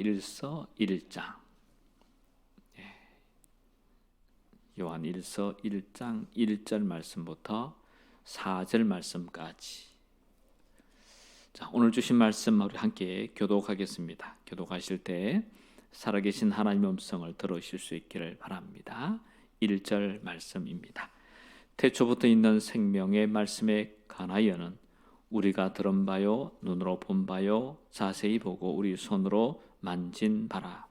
1서 1장. 요한 1서 1장 1절 말씀부터 4절 말씀까지. 자, 오늘 주신 말씀 우리 함께 교독하겠습니다. 교독하실 때 살아계신 하나님의 음성을 들으실 수 있기를 바랍니다. 1절 말씀입니다. 태초부터 있는 생명의 말씀에 관하여는 우리가 들은 바요, 눈으로 본 바요, 자세히 보고 우리 손으로 만진 바라.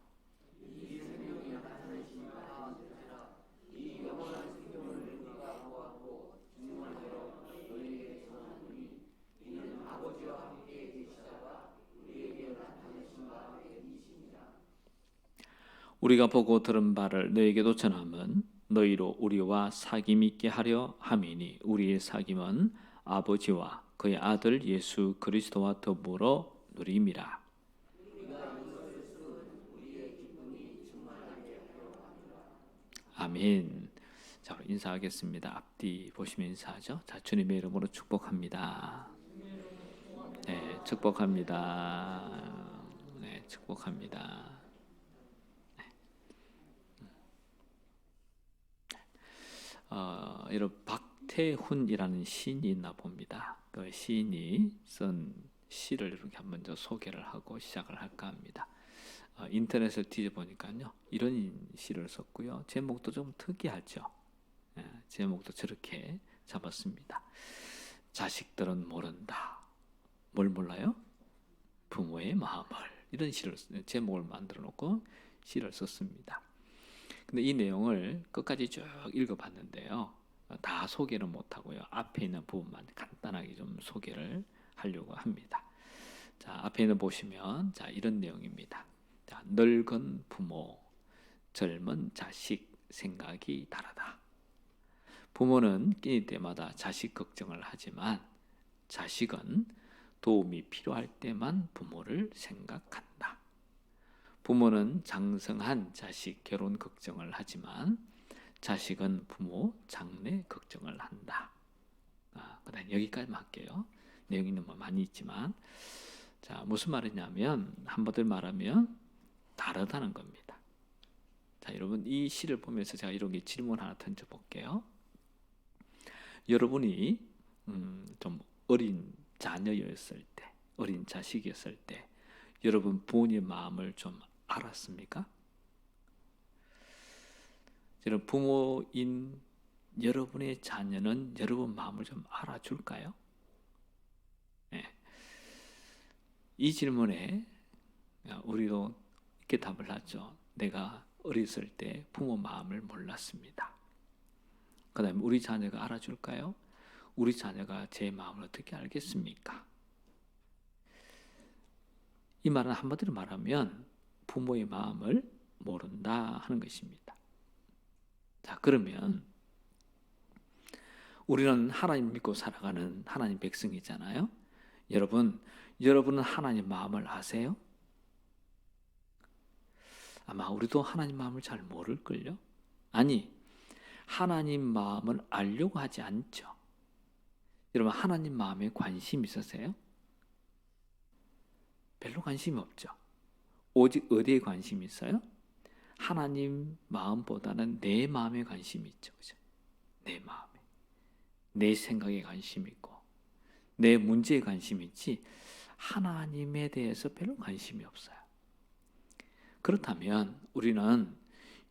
우리가 보고 들은 바를 너에게도 전함은 너희로 우리와 사귐 있게 하려 함이니 우리의 사귐은 아버지와 그의 아들 예수 그리스도와 더불어 누림이라. 아멘. 자, 인사하겠습니다. 앞뒤 보시면 인사하죠. 자, 주님의 이름으로 축복합니다. 네, 축복합니다. 네, 축복합니다. 여러분 박태훈이라는 시인이 있나 봅니다. 그 시인이 쓴 시를 이렇게 한번 소개를 하고 시작을 할까 합니다. 인터넷을 뒤져보니까요 이런 시를 썼고요. 제목도 좀 특이하죠. 제목도 저렇게 잡았습니다. 자식들은 모른다. 뭘 몰라요? 부모의 마음을. 이런 시를 제목을 만들어 놓고 시를 썼습니다. 근데 이 내용을 끝까지 쭉 읽어봤는데요. 다 소개는 못하고요. 앞에 있는 부분만 간단하게 좀 소개를 하려고 합니다. 자, 앞에 있는 보시면 자, 이런 내용입니다. 자, 늙은 부모, 젊은 자식 생각이 다르다. 부모는 끼니 때마다 자식 걱정을 하지만 자식은 도움이 필요할 때만 부모를 생각한다. 부모는 장성한 자식 결혼 걱정을 하지만 자식은 부모 장래 걱정을 한다. 그다음 여기까지만 할게요. 내용이 너무 많이 있지만 자, 무슨 말이냐면 한마디로 말하면 다르다는 겁니다. 자, 여러분 이 시를 보면서 제가 이렇게 질문 하나 던져볼게요. 여러분이 좀 어린 자녀였을 때, 어린 자식이었을 때 여러분 부모님 마음을 좀 알았습니까? 여러분 부모인 여러분의 자녀는 여러분 마음을 좀 알아줄까요? 네. 이 질문에 우리도 이렇게 답을 하죠. 내가 어렸을 때 부모 마음을 몰랐습니다. 그 다음에 우리 자녀가 알아줄까요? 우리 자녀가 제 마음을 어떻게 알겠습니까? 이 말은 한마디로 말하면 부모의 마음을 모른다 하는 것입니다. 자, 그러면 우리는 하나님 믿고 살아가는 하나님 백성이잖아요. 여러분은 하나님 마음을 아세요? 아마 우리도 하나님 마음을 잘 모를걸요? 아니, 하나님 마음을 알려고 하지 않죠. 여러분 하나님 마음에 관심 있으세요? 별로 관심이 없죠. 오직 어디에 관심이 있어요? 하나님 마음보다는 내 마음에 관심이 있죠. 그죠? 내 마음에. 내 생각에 관심이 있고 내 문제에 관심이 있지 하나님에 대해서 별로 관심이 없어요. 그렇다면 우리는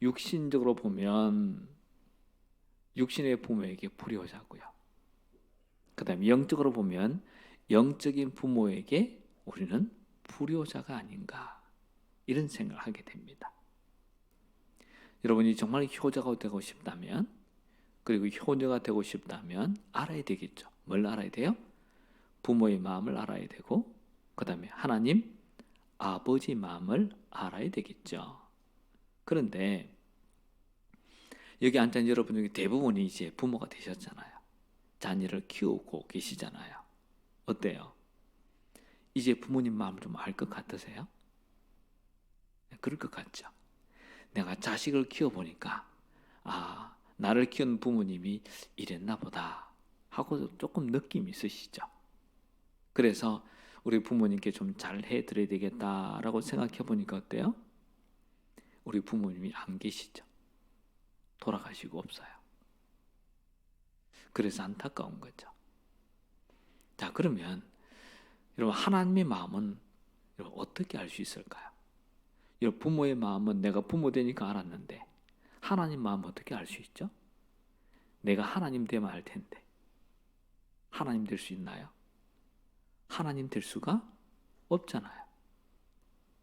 육신적으로 보면 육신의 부모에게 불효자고요. 그 다음에 영적으로 보면 영적인 부모에게 우리는 불효자가 아닌가 이런 생각을 하게 됩니다. 여러분이 정말 효자가 되고 싶다면 그리고 효녀가 되고 싶다면 알아야 되겠죠. 뭘 알아야 돼요? 부모의 마음을 알아야 되고 그 다음에 하나님 아버지 마음을 알아야 되겠죠. 그런데 여기 앉은 여러분 중에 대부분이 이제 부모가 되셨잖아요. 자녀를 키우고 계시잖아요. 어때요? 이제 부모님 마음을 좀 알 것 같으세요? 그럴 것 같죠. 내가 자식을 키워보니까 나를 키운 부모님이 이랬나 보다 하고 조금 느낌이 있으시죠. 그래서 우리 부모님께 좀 잘 해드려야 되겠다라고 생각해 보니까 어때요? 우리 부모님이 안 계시죠. 돌아가시고 없어요. 그래서 안타까운 거죠. 자, 그러면 여러분, 하나님의 마음은 여러분 어떻게 알 수 있을까요? 여러분, 부모의 마음은 내가 부모 되니까 알았는데 하나님 마음 어떻게 알 수 있죠? 내가 하나님 되면 알 텐데 하나님 될 수 있나요? 하나님 될 수가 없잖아요.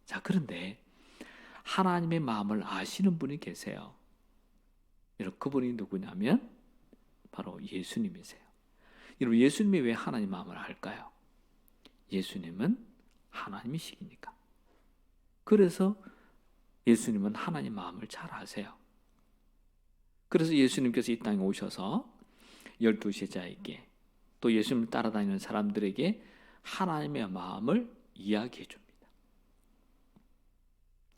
자, 그런데 하나님의 마음을 아시는 분이 계세요. 여러분, 그분이 누구냐면 바로 예수님이세요. 여러분, 예수님이 왜 하나님 마음을 알까요? 예수님은 하나님이시니까. 그래서 예수님은 하나님 마음을 잘 아세요. 그래서 예수님께서 이 땅에 오셔서 12제자에게 또 예수님을 따라다니는 사람들에게 하나님의 마음을 이야기해 줍니다.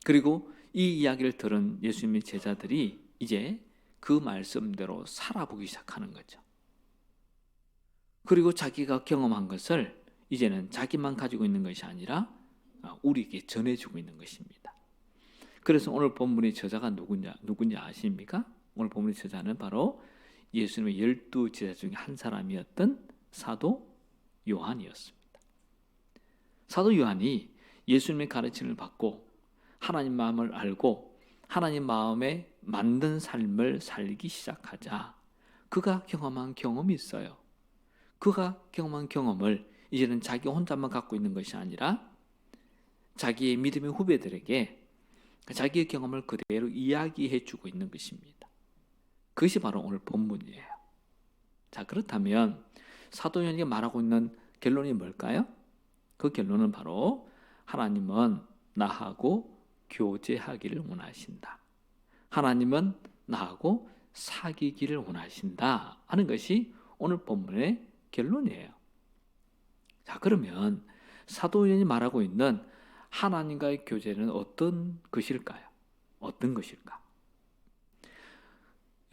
그리고 이 이야기를 들은 예수님의 제자들이 이제 그 말씀대로 살아보기 시작하는 거죠. 그리고 자기가 경험한 것을 이제는 자기만 가지고 있는 것이 아니라 우리에게 전해주고 있는 것입니다. 그래서 오늘 본문의 저자가 누군지 아십니까? 오늘 본문의 저자는 바로 예수님의 12제자 중에 한 사람이었던 사도 요한이었습니다. 사도 요한이 예수님의 가르침을 받고 하나님 마음을 알고 하나님 마음에 맞는 삶을 살기 시작하자 그가 경험한 경험이 있어요. 그가 경험한 경험을 이제는 자기 혼자만 갖고 있는 것이 아니라 자기의 믿음의 후배들에게 자기의 경험을 그대로 이야기해 주고 있는 것입니다. 그것이 바로 오늘 본문이에요. 자, 그렇다면 사도 요한이 말하고 있는 결론이 뭘까요? 그 결론은 바로 하나님은 나하고 교제하기를 원하신다. 하나님은 나하고 사귀기를 원하신다 하는 것이 오늘 본문의 결론이에요. 자, 그러면 사도 요한이 말하고 있는 하나님과의 교제는 어떤 것일까요? 어떤 것일까?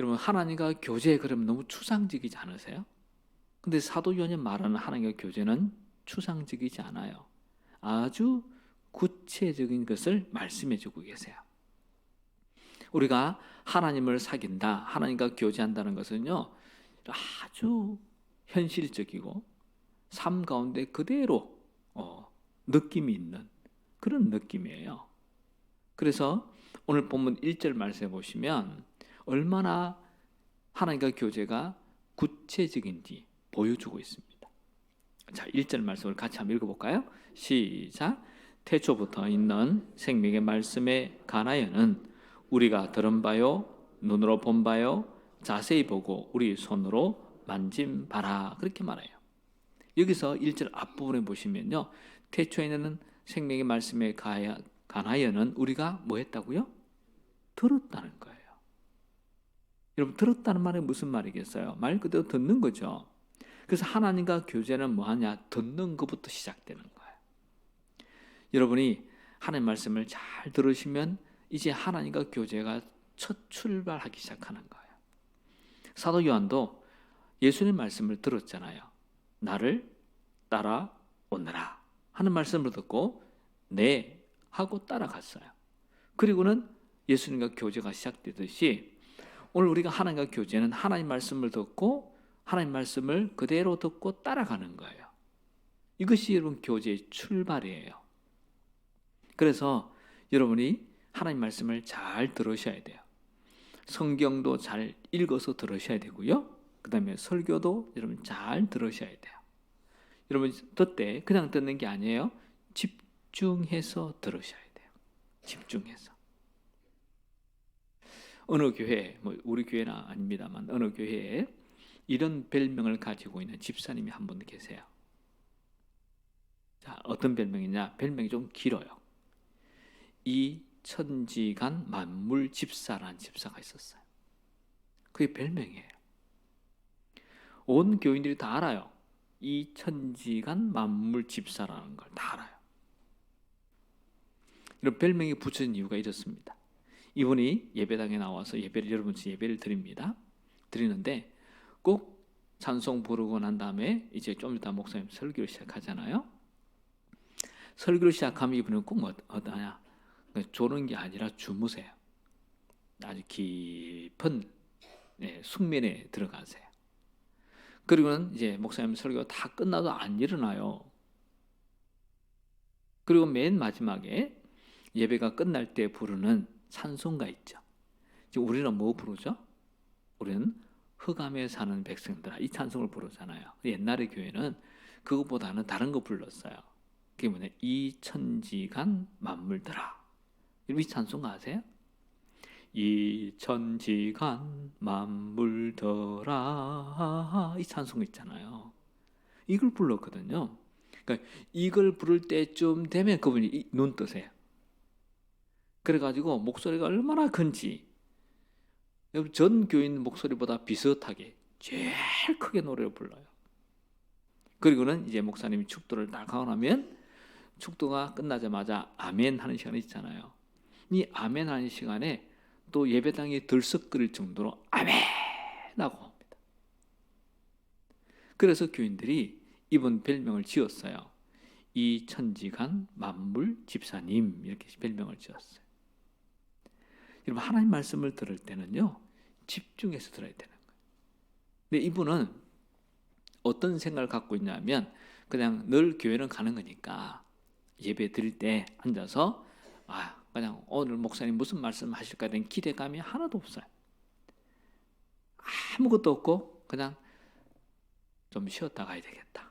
여러분, 하나님과 교제 그러면 너무 추상적이지 않으세요? 근데 사도 요한이 말하는 하나님과 교제는 추상적이지 않아요. 아주 구체적인 것을 말씀해 주고 계세요. 우리가 하나님을 사귄다, 하나님과 교제한다는 것은요, 아주 현실적이고 삶 가운데 그대로 느낌이 있는 그런 느낌이에요. 그래서 오늘 본문 1절 말씀해 보시면 얼마나 하나님과 교제가 구체적인지 보여주고 있습니다. 자, 1절 말씀을 같이 한번 읽어볼까요? 시작. 태초부터 있는 생명의 말씀에 관하여는 우리가 들은 바요 눈으로 본 바요 자세히 보고 우리 손으로 만진 바라. 그렇게 말해요. 여기서 1절 앞부분에 보시면요, 태초에 있는 생명의 말씀에 관하여는 우리가 뭐 했다고요? 들었다는 거예요. 여러분, 들었다는 말이 무슨 말이겠어요? 말 그대로 듣는 거죠. 그래서 하나님과 교제는 뭐하냐? 듣는 것부터 시작되는 거예요. 여러분이 하나님 말씀을 잘 들으시면 이제 하나님과 교제가 첫 출발하기 시작하는 거예요. 사도 요한도 예수님 말씀을 들었잖아요. 나를 따라오너라 하는 말씀을 듣고 네 하고 따라갔어요. 그리고는 예수님과 교제가 시작되듯이 오늘 우리가 하나님과 교제는 하나님 말씀을 듣고 하나님 말씀을 그대로 듣고 따라가는 거예요. 이것이 여러분 교제의 출발이에요. 그래서 여러분이 하나님 말씀을 잘 들으셔야 돼요. 성경도 잘 읽어서 들으셔야 되고요. 그 다음에 설교도 여러분 잘 들으셔야 돼요. 여러분 듣되 그냥 듣는 게 아니에요. 집중해서 들으셔야 돼요. 집중해서. 어느 교회, 뭐 우리 교회는 아닙니다만 어느 교회에 이런 별명을 가지고 있는 집사님이 한 분 계세요. 자, 어떤 별명이냐? 별명이 좀 길어요. 이 천지간 만물 집사라는 집사가 있었어요. 그게 별명이에요. 온 교인들이 다 알아요. 이 천지간 만물 집사라는 걸 다 알아요. 이런 별명이 붙여진 이유가 이렇습니다. 이분이 예배당에 나와서 여러분 예배를 드립니다. 드리는데 꼭 찬송 부르고 난 다음에 이제 좀 이따 목사님 설교를 시작하잖아요. 설교를 시작하면 이분은 꼭 어떠냐? 조는 게 아니라 주무세요. 아주 깊은 숙면에 들어가세요. 그리고는 이제 목사님 설교가 다 끝나도 안 일어나요. 그리고 맨 마지막에 예배가 끝날 때 부르는 찬송가 있죠. 우리는 뭐 부르죠? 우리는 흑암에 사는 백성들아, 이 찬송을 부르잖아요. 옛날의 교회는 그것보다는 다른 거 불렀어요. 그게 뭐냐? 이 천지간 만물들아. 이 찬송가 아세요? 이 천지간 만물들아, 이 찬송 있잖아요. 이걸 불렀거든요. 그러니까 이걸 부를 때쯤 되면 그분이 눈 뜨세요. 그래가지고 목소리가 얼마나 큰지, 여러분 전 교인 목소리보다 비슷하게 제일 크게 노래를 불러요. 그리고는 이제 목사님이 축도를 딱 하고 나면 축도가 끝나자마자 아멘 하는 시간이 있잖아요. 이 아멘 하는 시간에 또 예배당이 들썩거릴 정도로 아멘 하고 합니다. 그래서 교인들이 이분 별명을 지었어요. 이 천지간 만물 집사님, 이렇게 별명을 지었어요. 여러분 하나님 말씀을 들을 때는요, 집중해서 들어야 되는 거예요. 근데 이분은 어떤 생각을 갖고 있냐면, 그냥 늘 교회는 가는 거니까 예배 드릴 때 앉아서 그냥 오늘 목사님 무슨 말씀 하실까에 대한 기대감이 하나도 없어요. 아무것도 없고 그냥 좀 쉬었다 가야 되겠다,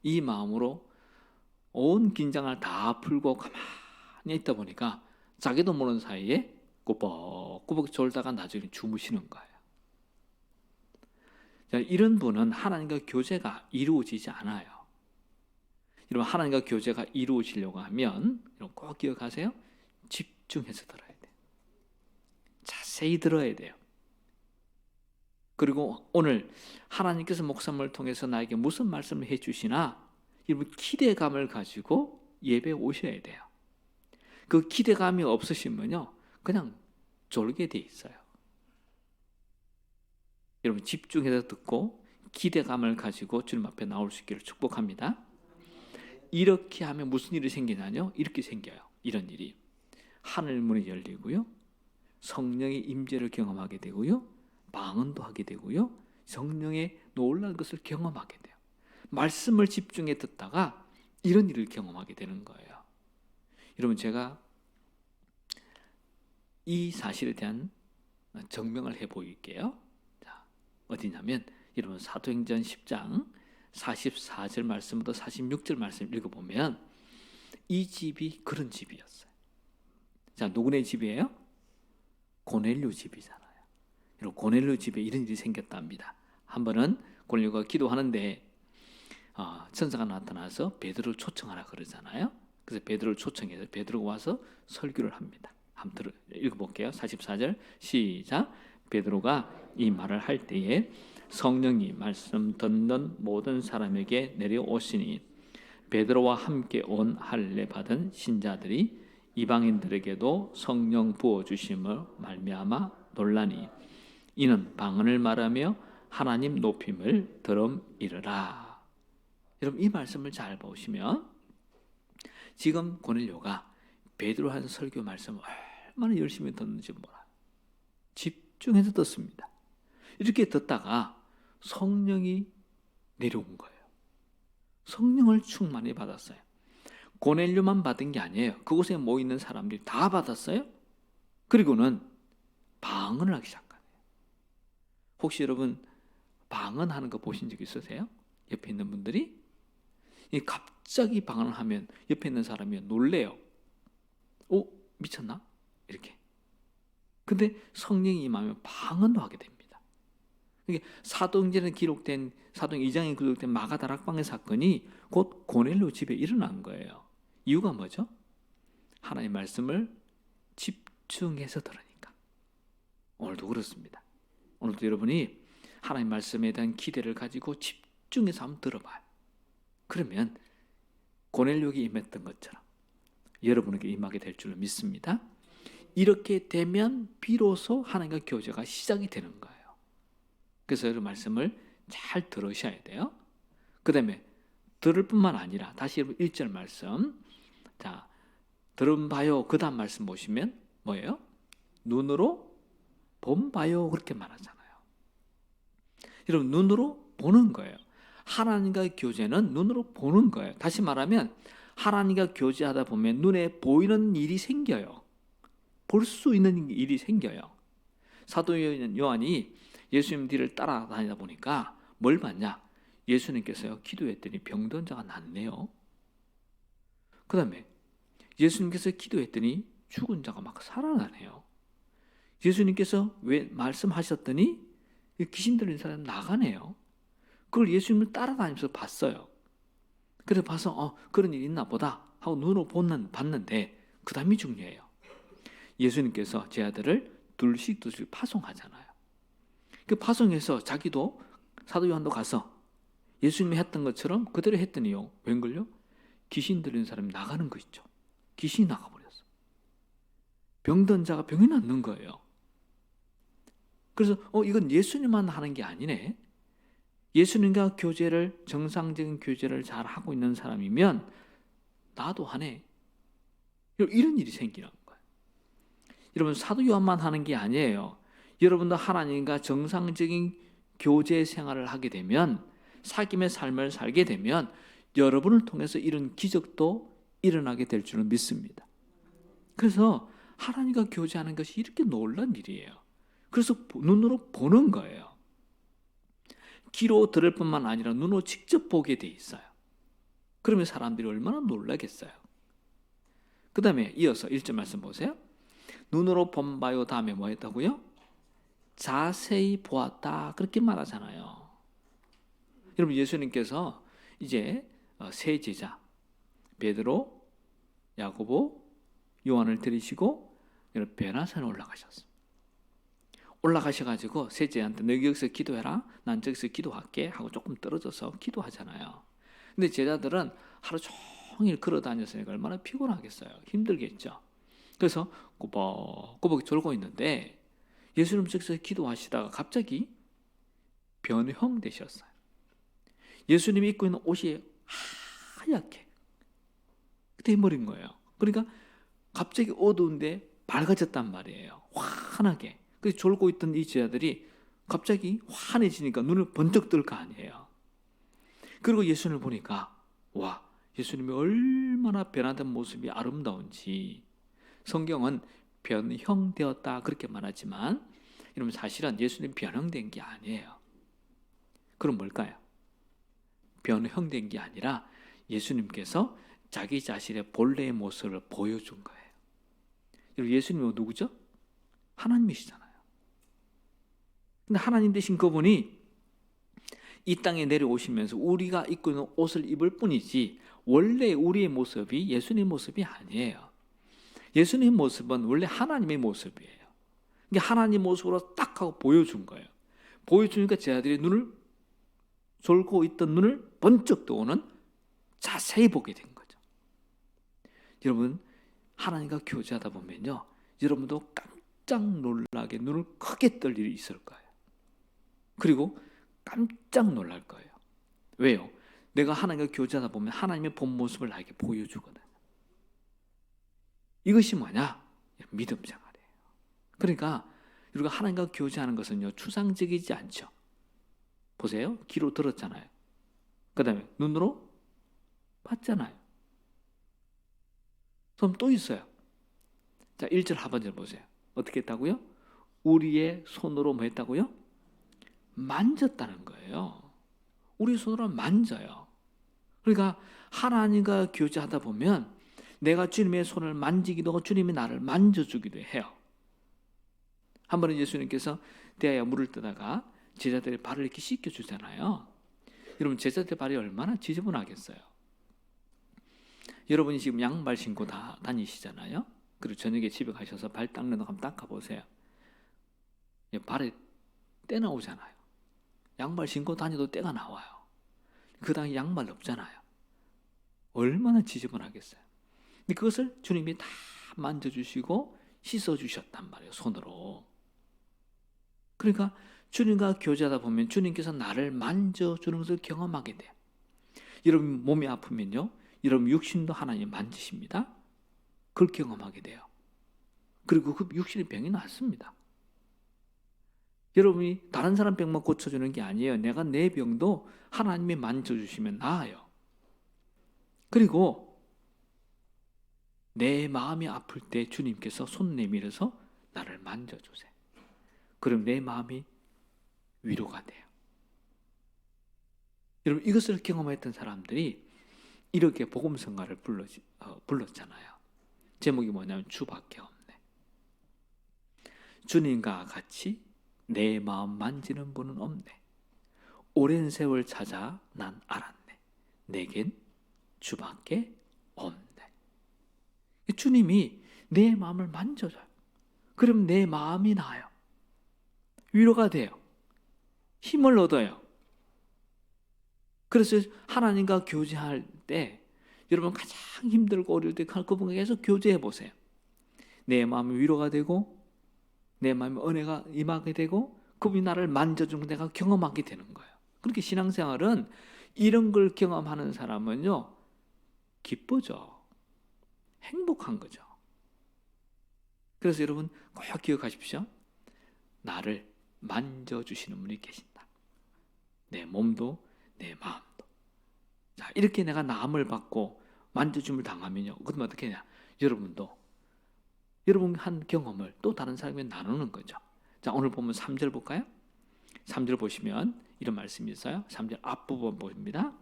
이 마음으로 온 긴장을 다 풀고 가만히 있다 보니까 자기도 모르는 사이에 꾸벅꾸벅 졸다가 나중에 주무시는 거예요. 이런 분은 하나님과 교제가 이루어지지 않아요. 여러분 하나님과 교제가 이루어지려고 하면 여러분 꼭 기억하세요. 집중해서 들어야 돼요. 자세히 들어야 돼요. 그리고 오늘 하나님께서 목사님을 통해서 나에게 무슨 말씀을 해주시나, 여러분 기대감을 가지고 예배에 오셔야 돼요. 그 기대감이 없으시면요 그냥 졸게 돼 있어요. 여러분 집중해서 듣고 기대감을 가지고 주님 앞에 나올 수 있기를 축복합니다. 이렇게 하면 무슨 일이 생기냐뇨? 이렇게 생겨요. 이런 일이 하늘 문이 열리고요, 성령의 임재를 경험하게 되고요, 방언도 하게 되고요, 성령의 놀라운 것을 경험하게 돼요. 말씀을 집중해 듣다가 이런 일을 경험하게 되는 거예요. 여러분 제가 이 사실에 대한 증명을 해보일게요. 자, 어디냐면 여러분 사도행전 10장 44절 말씀부터 46절 말씀 읽어보면 이 집이 그런 집이었어요. 자, 누구네 집이에요? 고넬료 집이잖아요. 여러분 고넬료 집에 이런 일이 생겼답니다. 한 번은 고넬료가 기도하는데 천사가 나타나서 베드로를 초청하라 그러잖아요. 그래서 베드로를 초청해서 베드로가 와서 설교를 합니다. 한번 읽어볼게요. 44절 시작. 베드로가 이 말을 할 때에 성령이 말씀 듣는 모든 사람에게 내려오시니 베드로와 함께 온 할례 받은 신자들이 이방인들에게도 성령 부어주심을 말미암아 놀라니 이는 방언을 말하며 하나님 높임을 들음이르라. 여러분 이 말씀을 잘 보시면 지금 고넬료가 베드로 한 설교 말씀을 얼마나 열심히 듣는지 몰라요. 집중해서 듣습니다. 이렇게 듣다가 성령이 내려온 거예요. 성령을 충만히 받았어요. 고넬료만 받은 게 아니에요. 그곳에 모이는 사람들이 다 받았어요. 그리고는 방언을 하기 시작하네요. 혹시 여러분 방언하는 거 보신 적 있으세요? 옆에 있는 분들이 갑자기 방언을 하면 옆에 있는 사람이 놀래요. 미쳤나? 이렇게. 근데 성령이 임하면 방언도 하게 됩니다. 사도행전에 기록된 사도행 2장에 기록된 마가다락방의 사건이 곧 고넬료 집에 일어난 거예요. 이유가 뭐죠? 하나님의 말씀을 집중해서 들으니까. 오늘도 그렇습니다. 오늘도 여러분이 하나님 말씀에 대한 기대를 가지고 집중해서 한번 들어봐요. 그러면 고넬료에게 임했던 것처럼 여러분에게 임하게 될 줄로 믿습니다. 이렇게 되면 비로소 하나님과 교제가 시작이 되는 거예요. 그래서 여러분 말씀을 잘 들으셔야 돼요. 그 다음에 들을 뿐만 아니라 다시 여러분 1절 말씀 자, 들은 바요. 그 다음 말씀 보시면 뭐예요? 눈으로 본 바요. 그렇게 말하잖아요. 여러분, 눈으로 보는 거예요. 하나님과의 교제는 눈으로 보는 거예요. 다시 말하면 하나님과 교제하다 보면 눈에 보이는 일이 생겨요. 볼 수 있는 일이 생겨요. 사도 요한이 예수님 뒤를 따라다니다 보니까 뭘 봤냐? 예수님께서요, 기도했더니 병든 자가 낫네요. 그 다음에 예수님께서 기도했더니 죽은 자가 막 살아나네요. 예수님께서 왜 말씀하셨더니 귀신 들린 사람 나가네요. 그걸 예수님을 따라다니면서 봤어요. 그래서 봐서 그런 일이 있나 보다 하고 눈으로 봤는데 그 다음이 중요해요. 예수님께서 제 아들을 둘씩 파송하잖아요. 그 파송해서 자기도 사도 요한도 가서 예수님이 했던 것처럼 그대로 했더니요. 웬걸요? 귀신 들린 사람이 나가는 거 있죠. 귀신이 나가버렸어. 병든 자가 병이 낫는 거예요. 그래서 이건 예수님만 하는 게 아니네. 예수님과 교제를, 정상적인 교제를 잘 하고 있는 사람이면 나도 하네. 이런 일이 생기는 거예요. 여러분, 사도 요한만 하는 게 아니에요. 여러분도 하나님과 정상적인 교제 생활을 하게 되면, 사귐의 삶을 살게 되면 여러분을 통해서 이런 기적도 일어나게 될 줄은 믿습니다. 그래서 하나님과 교제하는 것이 이렇게 놀라운 일이에요. 그래서 눈으로 보는 거예요. 귀로 들을 뿐만 아니라 눈으로 직접 보게 돼 있어요. 그러면 사람들이 얼마나 놀라겠어요. 그 다음에 이어서 1절 말씀 보세요. 눈으로 본 바요. 다음에 뭐 했다고요? 자세히 보았다. 그렇게 말하잖아요. 여러분, 예수님께서 이제 세 제자 베드로, 야고보, 요한을 들이시고 베나산에 올라가셨습니다. 올라가셔가지고 셋째한테 너희 여기서 기도해라, 난 저기서 기도할게 하고 조금 떨어져서 기도하잖아요. 근데 제자들은 하루 종일 걸어다녔으니까 얼마나 피곤하겠어요. 힘들겠죠. 그래서 꼬박꼬박 졸고 있는데 예수님 저기서 기도하시다가 갑자기 변형되셨어요. 예수님이 입고 있는 옷이 하얗게 돼버린 거예요. 그러니까 갑자기 어두운데 밝아졌단 말이에요. 환하게. 그래서 졸고 있던 이 제자들이 갑자기 환해지니까 눈을 번쩍 뜰 거 아니에요. 그리고 예수님을 보니까 와, 예수님이 얼마나 변화된 모습이 아름다운지. 성경은 변형되었다 그렇게 말하지만 여러분, 사실은 예수님 변형된 게 아니에요. 그럼 뭘까요? 변형된 게 아니라 예수님께서 자기 자신의 본래의 모습을 보여준 거예요. 여러분, 예수님은 누구죠? 하나님이시잖아요. 근데 하나님 되신 그분이 이 땅에 내려오시면서 우리가 입고 있는 옷을 입을 뿐이지 원래 우리의 모습이 예수님 모습이 아니에요. 예수님 모습은 원래 하나님의 모습이에요. 그러니까 하나님 모습으로 딱 하고 보여준 거예요. 보여주니까 제자들이 졸고 있던 눈을 번쩍 뜨고는 자세히 보게 된 거죠. 여러분, 하나님과 교제하다 보면요, 여러분도 깜짝 놀라게 눈을 크게 뜰 일이 있을 거예요. 그리고 깜짝 놀랄 거예요. 왜요? 내가 하나님과 교제하다 보면 하나님의 본 모습을 나에게 보여주거든요. 이것이 뭐냐? 믿음 생활이에요. 그러니까 우리가 하나님과 교제하는 것은요, 추상적이지 않죠. 보세요. 귀로 들었잖아요. 그 다음에 눈으로 봤잖아요. 그럼 또 있어요. 자, 1절 하반절 보세요. 어떻게 했다고요? 우리의 손으로 뭐 했다고요? 만졌다는 거예요. 우리 손으로 만져요. 그러니까 하나님과 교제하다 보면 내가 주님의 손을 만지기도 하고 주님이 나를 만져주기도 해요. 한 번은 예수님께서 대하여 물을 뜨다가 제자들의 발을 이렇게 씻겨주잖아요. 여러분, 제자들의 발이 얼마나 지저분하겠어요. 여러분이 지금 양발 신고 다 다니시잖아요. 그리고 저녁에 집에 가셔서 발 닦는 거 한번 닦아보세요. 발에 때 나오잖아요. 양발 신고 다녀도 때가 나와요. 그 다음에 양말 없잖아요. 얼마나 지저분하겠어요. 근데 그것을 주님이 다 만져주시고 씻어주셨단 말이에요. 손으로. 그러니까 주님과 교제하다 보면 주님께서 나를 만져주는 것을 경험하게 돼요. 여러분 몸이 아프면요, 여러분 육신도 하나님 만지십니다. 그걸 경험하게 돼요. 그리고 그 육신의 병이 낫습니다. 여러분이 다른 사람 병만 고쳐주는 게 아니에요. 내가 내 병도 하나님이 만져주시면 나아요. 그리고 내 마음이 아플 때 주님께서 손 내밀어서 나를 만져주세요. 그럼 내 마음이 위로가 돼요. 여러분 이것을 경험했던 사람들이 이렇게 복음성가를 불렀잖아요. 제목이 뭐냐면 주밖에 없네. 주님과 같이 내 마음 만지는 분은 없네. 오랜 세월 찾아 난 알았네. 내겐 주밖에 없네. 주님이 내 마음을 만져줘요. 그럼 내 마음이 나아요. 위로가 돼요. 힘을 얻어요. 그래서 하나님과 교제할 때 여러분 가장 힘들고 어려울 때 그분과 계속 교제해 보세요. 내 마음이 위로가 되고 내 마음에 은혜가 임하게 되고 그분이 나를 만져주는 내가 경험하게 되는 거예요. 그렇게 신앙생활은 이런 걸 경험하는 사람은요 기쁘죠. 행복한 거죠. 그래서 여러분 꼭 기억하십시오. 나를 만져주시는 분이 계신다. 내 몸도 내 마음도. 자, 이렇게 내가 나음을 받고 만져줌을 당하면요. 그러면 어떻게 하냐? 여러분도 여러분 한 경험을 또 다른 사람에게 나누는 거죠. 자, 오늘 보면 3절 볼까요? 3절 보시면 이런 말씀이 있어요. 3절 앞부분 보입니다.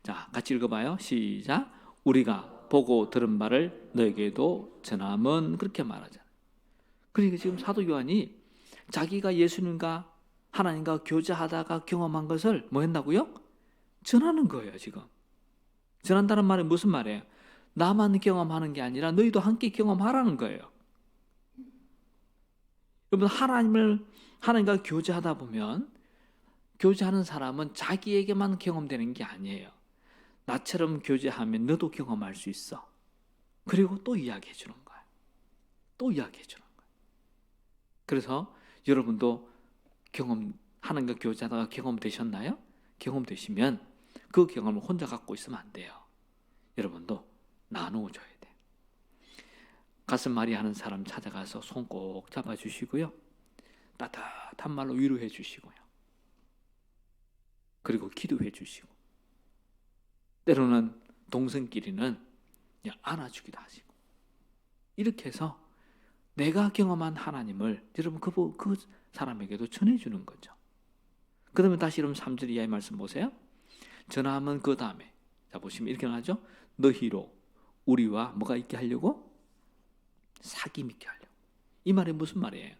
자, 같이 읽어봐요. 시작. 우리가 보고 들은 바를 너에게도 전함은 그렇게 말하잖아요. 그러니까 지금 사도 요한이 자기가 예수님과 하나님과 교제하다가 경험한 것을 뭐 했나고요? 전하는 거예요. 지금 전한다는 말이 무슨 말이에요? 나만 경험하는 게 아니라 너희도 함께 경험하라는 거예요. 여러분 하나님과 교제하다 보면 교제하는 사람은 자기에게만 경험되는 게 아니에요. 나처럼 교제하면 너도 경험할 수 있어. 그리고 또 이야기해 주는 거예요. 또 이야기해 주는 거예요. 그래서 여러분도 하나님과 교제하다가 경험되셨나요? 경험되시면 그 경험을 혼자 갖고 있으면 안 돼요. 여러분도 나누어줘야 돼요. 가슴앓이 하는 사람 찾아가서 손 꼭 잡아주시고요. 따뜻한 말로 위로해 주시고요. 그리고 기도해 주시고 때로는 동생끼리는 안아주기도 하시고 이렇게 해서 내가 경험한 하나님을 여러분 그 사람에게도 전해주는 거죠. 그러면 다시 여러분 3절 이하의 말씀 보세요. 전함은 그 다음에 자 보시면 이렇게 나죠. 너희로 우리와 뭐가 있게 하려고? 사귐 있게 하려고. 이 말이 무슨 말이에요?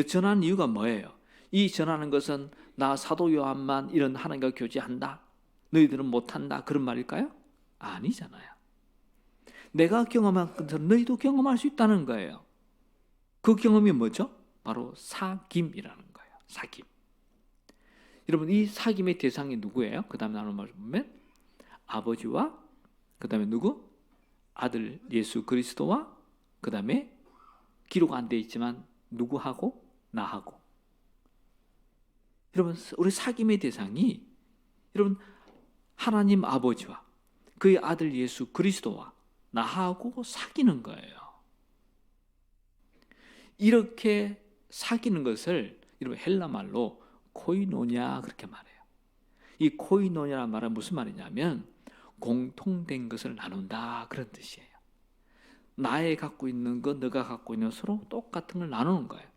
전하는 이유가 뭐예요? 이 전하는 것은 나 사도 요한만 이런 하나님과 교제한다. 너희들은 못한다. 그런 말일까요? 아니잖아요. 내가 경험한 것처럼 너희도 경험할 수 있다는 거예요. 그 경험이 뭐죠? 바로 사귐이라는 거예요. 사귐. 여러분 이 사귐의 대상이 누구예요? 그 다음에 나누는 말을 보면 아버지와 그 다음에 누구? 아들 예수 그리스도와 그 다음에 기록 안 돼 있지만 누구하고? 나하고. 여러분 우리 사귐의 대상이 여러분 하나님 아버지와 그의 아들 예수 그리스도와 나하고 사귀는 거예요. 이렇게 사귀는 것을 여러분 헬라 말로 코이노냐 그렇게 말해요. 이 코이노냐라는 말은 무슨 말이냐면 공통된 것을 나눈다 그런 뜻이에요. 나의 갖고 있는 것, 너가 갖고 있는 서로 똑같은 걸 나누는 거예요.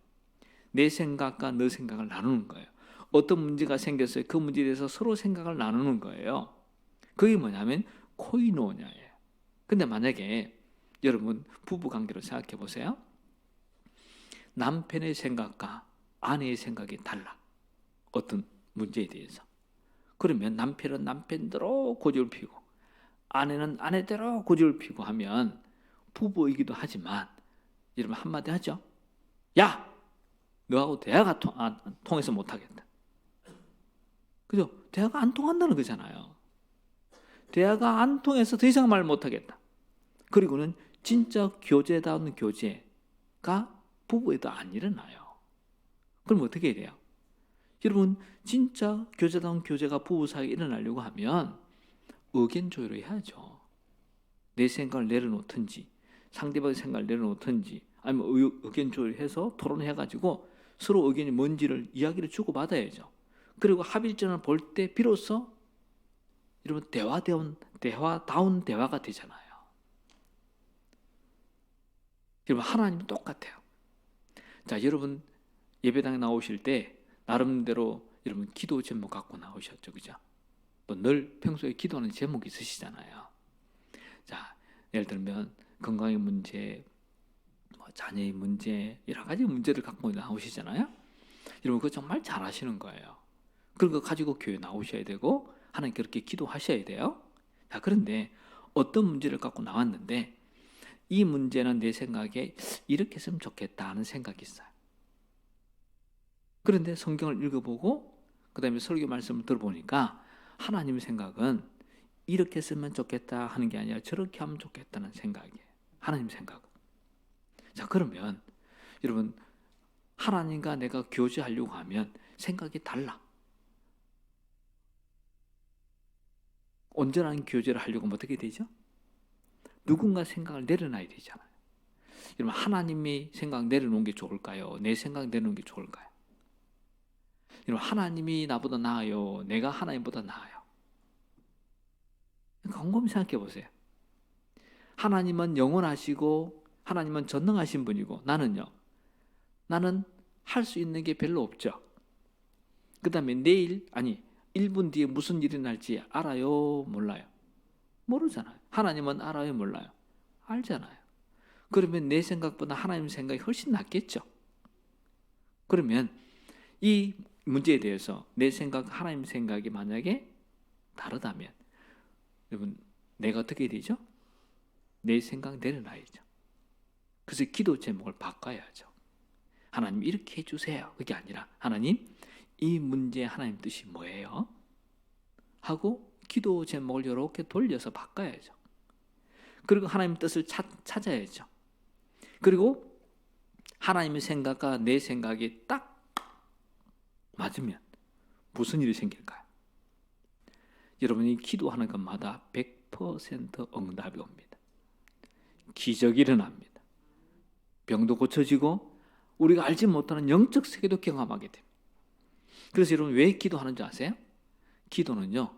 내 생각과 너 생각을 나누는 거예요. 어떤 문제가 생겼어요. 그 문제에 대해서 서로 생각을 나누는 거예요. 그게 뭐냐면 코이노냐예요. 근데 만약에 여러분 부부관계로 생각해 보세요. 남편의 생각과 아내의 생각이 달라. 어떤 문제에 대해서. 그러면 남편은 남편대로 고집을 피우고 아내는 아내대로 고집을 피우고 하면 부부이기도 하지만 여러분 한마디 하죠. 야! 너하고 대화가 통해서 못하겠다. 그죠? 대화가 안 통한다는 거잖아요. 대화가 안 통해서 더 이상 말 못하겠다. 그리고는 진짜 교제다운 교제가 부부에도 안 일어나요. 그럼 어떻게 해야 돼요? 여러분 진짜 교제다운 교제가 부부 사이에 일어나려고 하면 의견 조율을 해야죠. 내 생각을 내려놓든지 상대방의 생각을 내려놓든지 아니면 의견 조율해서 토론해가지고 서로 의견이 뭔지를 이야기를 주고받아야죠. 그리고 합의점을 볼 때 비로소 여러분 대화다운 대화가 되잖아요. 여러분 하나님은 똑같아요. 자, 여러분 예배당에 나오실 때 나름대로 여러분 기도 제목 갖고 나오셨죠, 그죠? 또 늘 평소에 기도하는 제목이 있으시잖아요. 자, 예를 들면 건강의 문제, 자녀의 문제, 여러 가지 문제를 갖고 나오시잖아요. 여러분 그거 정말 잘하시는 거예요. 그런 거 가지고 교회 나오셔야 되고 하나님께 그렇게 기도하셔야 돼요. 자, 그런데 어떤 문제를 갖고 나왔는데 이 문제는 내 생각에 이렇게 했으면 좋겠다 하는 생각이 있어요. 그런데 성경을 읽어보고 그 다음에 설교 말씀을 들어보니까 하나님의 생각은 이렇게 했으면 좋겠다 하는 게 아니라 저렇게 하면 좋겠다는 생각이에요. 하나님 생각은. 자, 그러면 여러분 하나님과 내가 교제하려고 하면 생각이 달라. 온전한 교제를 하려고 하면 어떻게 되죠? 누군가 생각을 내려놔야 되잖아요. 여러분 하나님이 생각 내려놓은 게 좋을까요? 내 생각 내려놓은 게 좋을까요? 여러분 하나님이 나보다 나아요? 내가 하나님보다 나아요? 곰곰이 생각해 보세요. 하나님은 영원하시고 하나님은 전능하신 분이고 나는요? 나는 할 수 있는 게 별로 없죠. 그 다음에 내일 1분 뒤에 무슨 일이 날지 알아요? 몰라요? 모르잖아요. 하나님은 알아요? 몰라요? 알잖아요. 그러면 내 생각보다 하나님 생각이 훨씬 낫겠죠. 그러면 이 문제에 대해서 내 생각, 하나님 생각이 만약에 다르다면 여러분 내가 어떻게 되죠? 내 생각 내려놔야죠. 그래서 기도 제목을 바꿔야죠. 하나님 이렇게 해주세요. 그게 아니라 하나님 이 문제 하나님 뜻이 뭐예요? 하고 기도 제목을 이렇게 돌려서 바꿔야죠. 그리고 하나님 뜻을 찾아야죠. 그리고 하나님의 생각과 내 생각이 딱 맞으면 무슨 일이 생길까요? 여러분이 기도하는 것마다 100% 응답이 옵니다. 기적이 일어납니다. 병도 고쳐지고 우리가 알지 못하는 영적 세계도 경험하게 됩니다. 그래서 여러분 왜 기도하는 줄 아세요? 기도는요.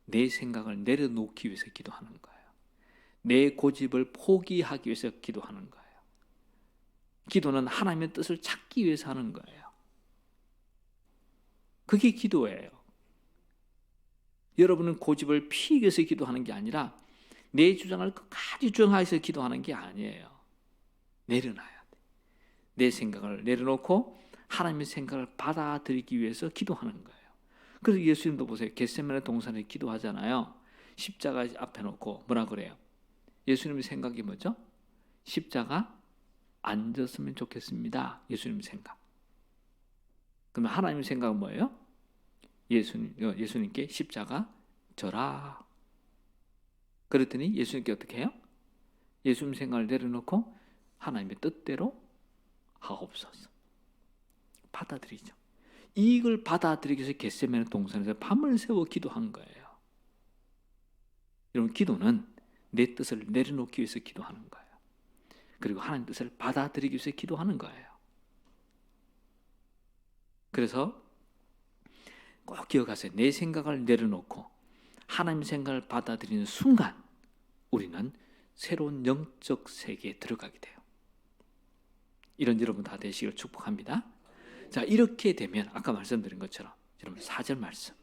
내 생각을 내려놓기 위해서 기도하는 거예요. 내 고집을 포기하기 위해서 기도하는 거예요. 기도는 하나님의 뜻을 찾기 위해서 하는 거예요. 그게 기도예요. 여러분은 고집을 피하기 위해서 기도하는 게 아니라 내 주장을 끝까지 주장하기 위해서 기도하는 게 아니에요. 내려놔야 돼. 내 생각을 내려놓고 하나님의 생각을 받아들이기 위해서 기도하는 거예요. 그래서 예수님도 보세요. 겟세마네 동산에 기도하잖아요. 십자가 앞에 놓고 뭐라 그래요? 예수님의 생각이 뭐죠? 십자가 안 졌으면 좋겠습니다. 예수님의 생각. 그러면 하나님의 생각은 뭐예요? 예수님께 십자가 져라. 그랬더니 예수님께 어떻게 해요? 예수님 생각을 내려놓고 하나님의 뜻대로 하옵소서. 받아들이죠. 이걸 받아들이기 위해서 겟세마네 동산에서 밤을 새워 기도한 거예요. 여러분 기도는 내 뜻을 내려놓기 위해서 기도하는 거예요. 그리고 하나님 뜻을 받아들이기 위해서 기도하는 거예요. 그래서 꼭 기억하세요. 내 생각을 내려놓고 하나님 생각을 받아들이는 순간 우리는 새로운 영적 세계에 들어가게 돼요. 이런 여러분 다 되시길 축복합니다. 자, 이렇게 되면 아까 말씀드린 것처럼 여러분 4절 말씀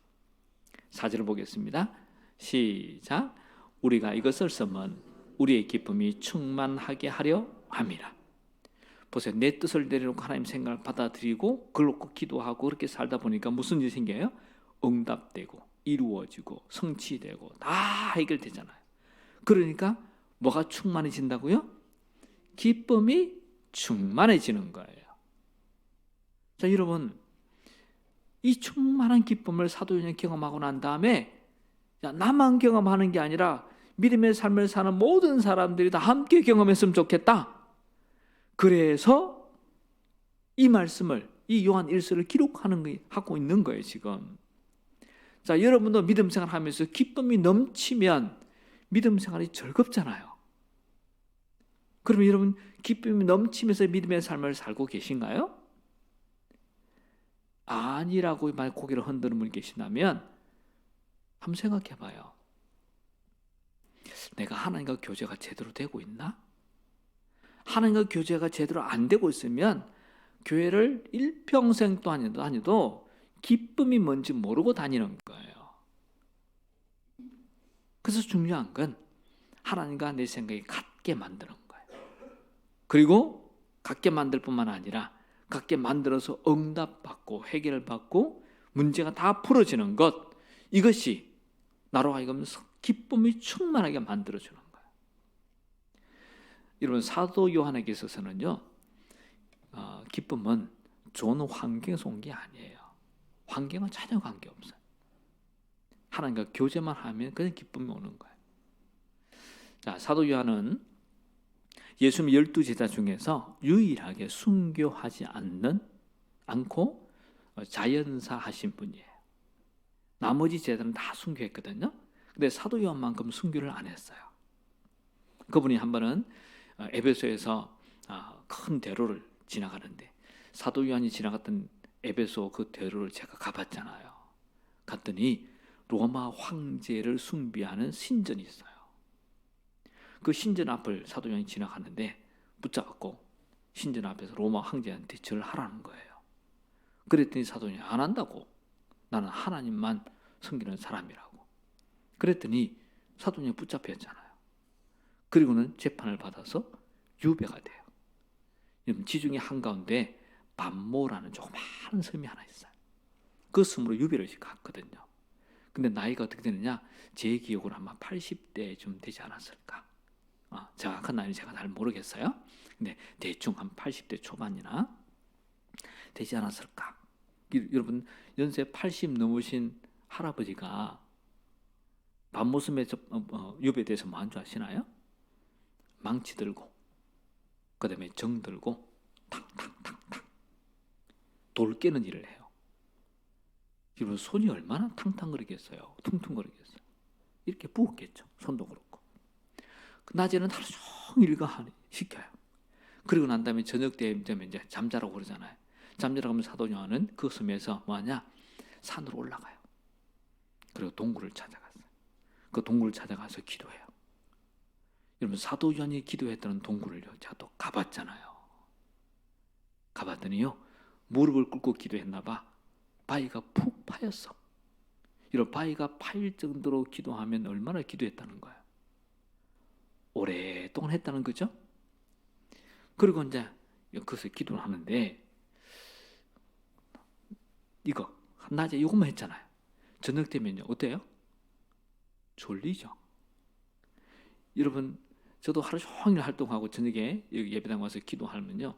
4절을 보겠습니다. 시작. 우리가 이것을 쓰면 우리의 기쁨이 충만하게 하려 함이라. 보세요. 내 뜻을 내려놓고 하나님 생각을 받아들이고 그걸 놓고 기도하고 그렇게 살다 보니까 무슨 일이 생겨요? 응답되고 이루어지고 성취되고 다 해결되잖아요. 그러니까 뭐가 충만해진다고요? 기쁨이 충만해지는 거예요. 자, 여러분 이 충만한 기쁨을 사도 요한이 경험하고 난 다음에 나만 경험하는 게 아니라 믿음의 삶을 사는 모든 사람들이 다 함께 경험했으면 좋겠다. 그래서 이 말씀을 이 요한 1서를 기록하고 있는 거예요. 지금 자, 여러분도 믿음 생활하면서 기쁨이 넘치면 믿음 생활이 즐겁잖아요. 그러면 여러분 기쁨이 넘치면서 믿음의 삶을 살고 계신가요? 아니라고 만약 고개를 흔드는 분이 계신다면 한번 생각해 봐요. 내가 하나님과 교제가 제대로 되고 있나? 하나님과 교제가 제대로 안 되고 있으면 교회를 일평생 다녀도 기쁨이 뭔지 모르고 다니는 거예요. 그래서 중요한 건 하나님과 내 생각이 같게 만드는 거예요. 그리고 같게 만들 뿐만 아니라 같게 만들어서 응답받고 해결을 받고 문제가 다 풀어지는 것, 이것이 나로 하여금 기쁨이 충만하게 만들어주는 거예요. 여러분, 사도 요한에게 있어서는요, 기쁨은 좋은 환경에서 온 게 아니에요. 환경은 전혀 관계없어요. 하나님과 교제만 하면 그냥 기쁨이 오는 거예요. 자, 사도 요한은 예수님 12제자 중에서 유일하게 순교하지 않고 자연사 하신 분이에요. 나머지 제자는 다 순교했거든요. 근데 사도 요한만큼 순교를 안 했어요. 그분이 한 번은 에베소에서 큰 대로를 지나가는데 사도 요한이 지나갔던 에베소 그 대로를 제가 가봤잖아요. 갔더니 로마 황제를 숭배하는 신전이 있어요. 그 신전 앞을 사도 요한이 지나가는데 붙잡았고 신전 앞에서 로마 황제한테 절을 하라는 거예요. 그랬더니 사도 요한이 안 한다고. 나는 하나님만 섬기는 사람이라고. 그랬더니 사도 요한이 붙잡혔잖아요. 그리고는 재판을 받아서 유배가 돼요. 지중해 한가운데 반모라는 조그마한 섬이 하나 있어요. 그 섬으로 유배를 갔거든요. 근데 나이가 어떻게 되느냐? 제 기억으로 아마 80대쯤 되지 않았을까? 정확한 나이는 제가 잘 모르겠어요. 근데 대충 한 80대 초반이나 되지 않았을까? 여러분, 연세 80 넘으신 할아버지가 반모섬에 유배돼서 뭐 한 줄 아시나요? 망치 들고, 그 다음에 정 들고 탕탕탕탕 돌 깨는 일을 해요. 여러분, 손이 얼마나 탕탕거리겠어요? 퉁퉁거리겠어요? 이렇게 부었겠죠. 손도 그렇고. 낮에는 하루 종일 일거 시켜요. 그리고 난 다음에 저녁 되면 이제 잠자라고 그러잖아요. 잠자라고 하면 사도 요한은 그 섬에서 뭐하냐? 산으로 올라가요. 그리고 동굴을 찾아갔어요. 그 동굴을 찾아가서 기도해요. 여러분, 사도 요한이 기도했던 동굴을요, 제가 또 가봤잖아요. 가봤더니요, 무릎을 꿇고 기도했나 봐. 바위가 푹 파였어. 이런 바위가 파일 정도로 기도하면 얼마나 기도했다는 거예요. 오랫동안 했다는 거죠. 그리고 이제 거기서 기도를 하는데 이거 낮에 이것만 했잖아요. 저녁 되면요, 어때요? 졸리죠. 여러분, 저도 하루 종일 활동하고 저녁에 여기 예배당 와서 기도하면요,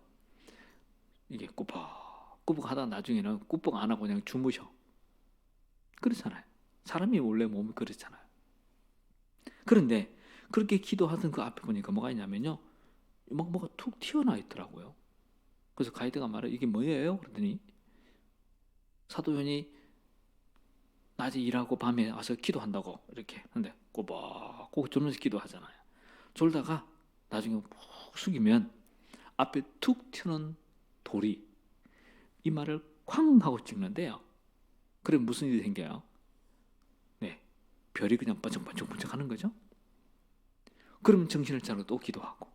이게 꾸벅꾸벅 하다가 나중에는 꾸벅 안 하고 그냥 주무셔. 그렇잖아요. 사람이 원래 몸이 그렇잖아요. 그런데 그렇게 기도하던 그 앞에 보니까 뭐가 있냐면요, 뭐가 툭 튀어나와 있더라고요. 그래서 가이드가 말해, 이게 뭐예요? 그러더니 사도 요한이 낮에 일하고 밤에 와서 기도한다고 이렇게 하는데 꼬박꼬박 졸면서 기도하잖아요. 졸다가 나중에 푹 숙이면 앞에 툭 튀는 돌이 이마를 쾅 하고 찍는데요. 그럼 무슨 일이 생겨요? 네, 별이 그냥 번쩍번쩍번쩍 하는 거죠. 그러면 정신을 차리고 또 기도하고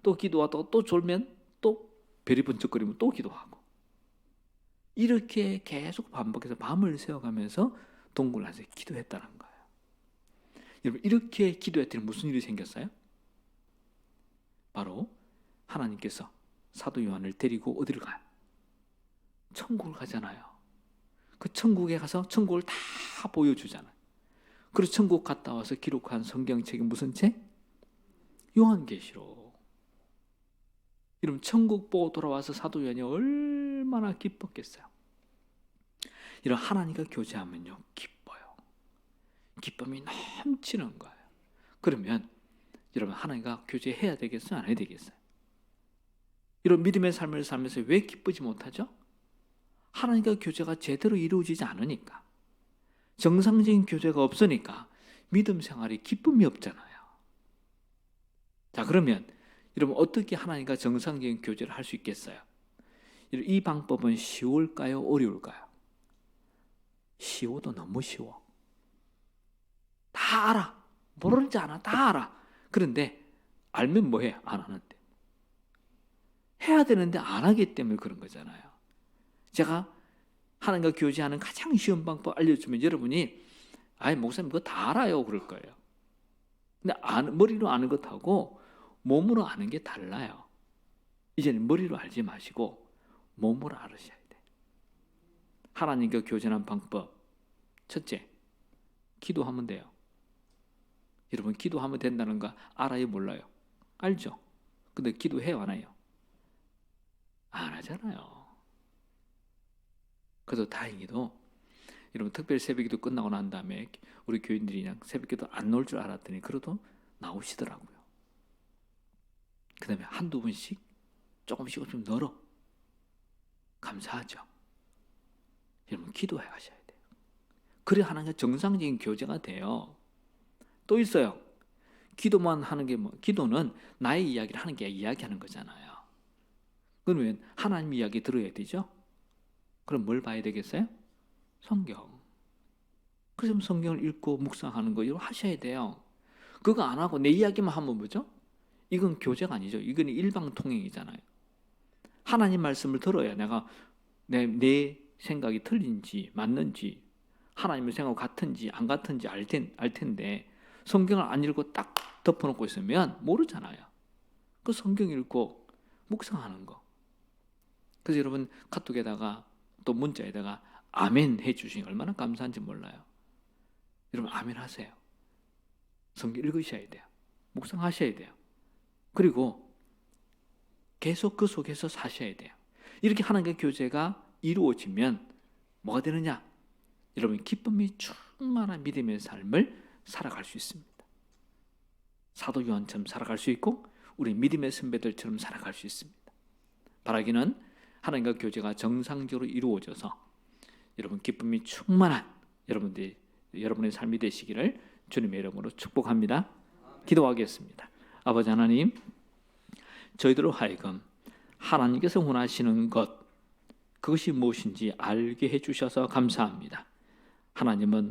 또 기도하다가 또 졸면 또 별이 번쩍거리면 또 기도하고, 이렇게 계속 반복해서 밤을 새워가면서 동굴 안에서 기도했다는 거예요. 여러분, 이렇게 기도했더니 무슨 일이 생겼어요? 바로 하나님께서 사도 요한을 데리고 어디를 가요? 천국을 가잖아요. 그 천국에 가서 천국을 다 보여주잖아요. 그래서 천국 갔다 와서 기록한 성경책이 무슨 책? 요한계시록. 여러분, 천국 보고 돌아와서 사도 요한이 얼마나 기뻤겠어요. 이런 하나님과 교제하면요, 기뻐요. 기쁨이 넘치는 거예요. 그러면 여러분, 하나님과 교제해야 되겠어요? 안 해야 되겠어요? 이런 믿음의 삶을 살면서 왜 기쁘지 못하죠? 하나님과 교제가 제대로 이루어지지 않으니까. 정상적인 교제가 없으니까 믿음 생활이 기쁨이 없잖아요. 자, 그러면 여러분 어떻게 하나님과 정상적인 교제를 할 수 있겠어요? 이 방법은 쉬울까요? 어려울까요? 쉬워도 너무 쉬워. 다 알아. 모르는지 않아. 다 알아. 그런데 알면 뭐해? 안 하는데. 해야 되는데 안 하기 때문에 그런 거잖아요. 제가 하나님과 교제하는 가장 쉬운 방법 알려주면 여러분이 아이 목사님 그거 다 알아요 그럴 거예요. 근데 머리로 아는 것하고 몸으로 아는 게 달라요. 이제는 머리로 알지 마시고 몸으로 알으셔야 돼. 하나님과 교제하는 방법 첫째, 기도하면 돼요. 여러분 기도하면 된다는 거 알아요 몰라요? 알죠? 근데 기도해요 안 해요? 안 하잖아요. 그래서 다행히도 여러분 특별 새벽기도 끝나고 난 다음에 우리 교인들이 그냥 새벽기도 안 나올 줄 알았더니 그래도 나오시더라고요. 그 다음에 한두 번씩 조금씩 좀 늘어. 감사하죠. 여러분 기도해 가셔야 돼요. 그래야 하나님과 정상적인 교제가 돼요. 또 있어요. 기도만 하는 게 기도는 나의 이야기를 하는 게 이야기하는 거잖아요. 그러면 하나님 이야기 들어야 되죠. 그럼 뭘 봐야 되겠어요? 성경. 그래서 성경을 읽고 묵상하는 거 이거 하셔야 돼요. 그거 안 하고 내 이야기만 하면 뭐죠? 이건 교제가 아니죠. 이건 일방통행이잖아요. 하나님 말씀을 들어야 내가 내 생각이 틀린지 맞는지 하나님의 생각 같은지 안 같은지 알 텐데 성경을 안 읽고 딱 덮어놓고 있으면 모르잖아요. 그 성경 읽고 묵상하는 거. 그래서 여러분 카톡에다가 또 문자에다가 아멘 해주시니 얼마나 감사한지 몰라요. 여러분 아멘 하세요. 성경 읽으셔야 돼요. 묵상하셔야 돼요. 그리고 계속 그 속에서 사셔야 돼요. 이렇게 하나님과 교제가 이루어지면 뭐가 되느냐? 여러분 기쁨이 충만한 믿음의 삶을 살아갈 수 있습니다. 사도 요한처럼 살아갈 수 있고 우리 믿음의 선배들처럼 살아갈 수 있습니다. 바라기는 하나님과 교제가 정상적으로 이루어져서 여러분 기쁨이 충만한 여러분의 삶이 되시기를 주님의 이름으로 축복합니다. 기도하겠습니다. 아버지 하나님, 저희들로 하여금 하나님께서 원하시는 것 그것이 무엇인지 알게 해주셔서 감사합니다. 하나님은